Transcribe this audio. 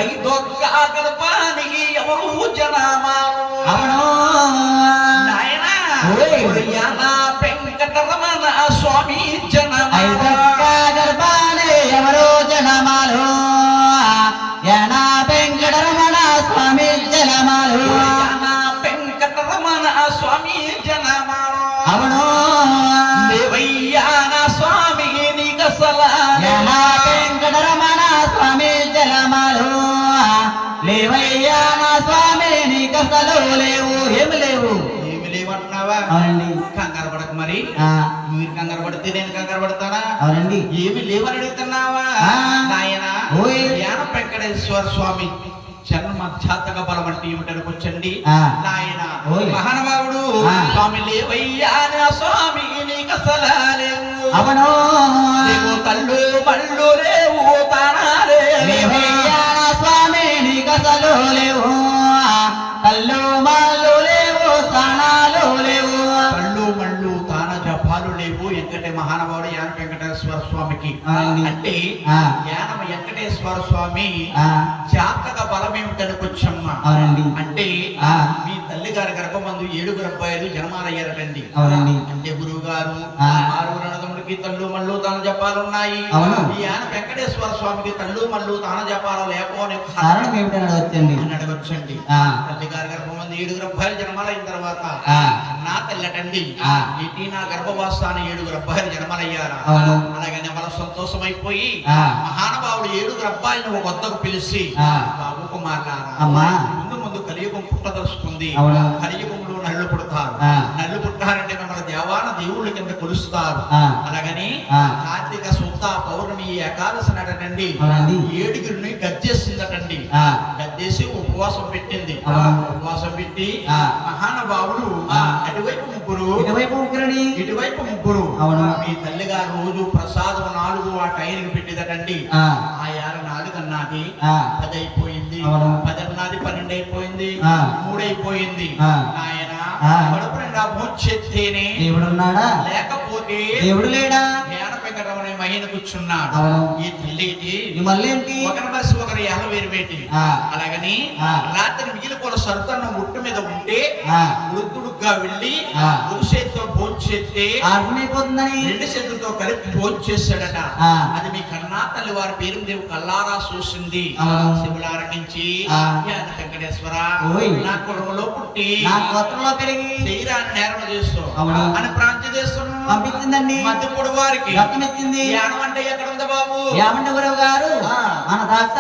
ఐదొక్క గర్భానికి ఎవరు జనామారు నాయనా వెంకటరమణ స్వామి ఐదొక్క గర్భానే ఎవరు జనమాలు యానా వెంకటరమణ స్వామి జనమాలు వెంకటరమణ స్వామి జనమాలు అవును దేవయ్యాన స్వామి నీకసల యానా వెంకటరమణ స్వామి జనమాలు లేవయ్యాన స్వామి నీకసలు లేవు ఏమి లేవు లేవంటున్నావా? అవునండి. కంగారు పడక మరి మీరు కంగారు పడితే నేను కంగారు పడతానా? అవునండి. ఏమి లేవని అడుగుతున్నావా? నాయన జ్ఞాన వెంకటేశ్వర స్వామి జన్మ జాతక బలం అంటే ఏమిటనుకొచ్చండి నాయన మహానుభావుడు స్వామి లేవయ్యా స్వామి నీకు అసలు లేవు అవును లేవు కళ్ళు మళ్ళు లేవు తానాలే స్వామి నీకు అసలు లేవు కళ్ళు మళ్ళు లేవు స్థానాలు లేవు కళ్ళు మళ్ళు తాన జపాలు లేవు వెంకటే మహానుభావుడు యాన వెంకటేశ్వర స్వామికి అంటే యాన వెంకటేశ్వర స్వామి జాతక బలం ఏమిటనుకొచ్చమ్మ అంటే మీ తల్లి గారి గర్భమందు 7 అబ్బాయిలు జన్మాలయ్యారటండి. అంటే గురువు గారు 6 అన్నదమ్ములకి తల్లు మళ్ళు తాన జపాలు ఉన్నాయి. ఈ యాన వెంకటేశ్వర స్వామికి తల్లు మళ్ళు తాన జపాలు లేకపోని కారణం ఏమిటనొచ్చండి అని అడగొచ్చండి. తల్లి గారి గర్భమందు 7 అబ్బాయిలు జన్మాలైన తర్వాత నా తల్లటండి ఇటీ నా గర్భవాసాన్ని 7 అబ్బాయిలు జన్మలయ్యారా. అలాగనే వాళ్ళ సంతోషమైపోయి మహానుభావుడు 7 అబ్బాయిలను ఒక వద్దకు పిలిచి బాబు కుమారులారా ముందు ముందు కలియుగం పుట్టదలుచుకుంది. కలియుగంలో నల్లు పుడతారు. నల్లు పుట్టారంటే మిమ్మల్ని దేవాన దేవుళ్ళ కింద కొలుస్తారు. అలాగని కార్తీక శుద్ధ పౌర్ణమి ఏకాదశి నాటండి 7 గద్దేసిందటండి. గద్దేసి ఉపవాసం పెట్టింది. ఉపవాసం పెట్టి మహానుభావుడు అటువైపు ముగ్గురు ఇటువైపు ముగ్గురు మీ తల్లి గారు రోజు ప్రసాదం 4 ఆ టైంకి పెట్టిదటండి. ఆ 4 అన్నది 10 అయిపోయింది. 10 అన్నది 12 అయిపోయింది. 3 అయిపోయింది. ఆయన కడుపు నిండా మోచెత్తేనే దేవుడున్నాడా లేకపోతే దేవుడు లేడా జ్ఞాన వెంకటరమణ మహిన కూర్చున్నాడు. ఈ తల్లిది మళ్ళీ ఏంటి ఒకరి బస్సు ఒకరు ఎలవేరువేటి. అలాగని రాత్రి మిగిలిపోయిన సరుతన్న ముట్టు మీద ఉంటే వృద్ధుడుగా వెళ్ళి ఒక చేతితో భోంచేస్తే అర్థమైపోతుందని 2 చేతులతో కలిపి భోంచేశాడట. అది మీ కన్నా తల్లి వారి పేరు దేవు కల్లారా చూసింది. శివులార నుంచి జ్ఞాన వెంకటేశ్వర నా కుటుంబంలో పుట్టి నా గోత్రంలో పెరిగి శరీరాన్ని నేరం చేస్తావు అని ప్రాంతి చేస్తున్నావు పంపించిందండి. మధ్యపొడి వారికి రక్తం ఇచ్చింది. యానం అంటే ఎక్కడ ఉంది బాబు? యామంటే గురువు గారు మన దాక్షారామం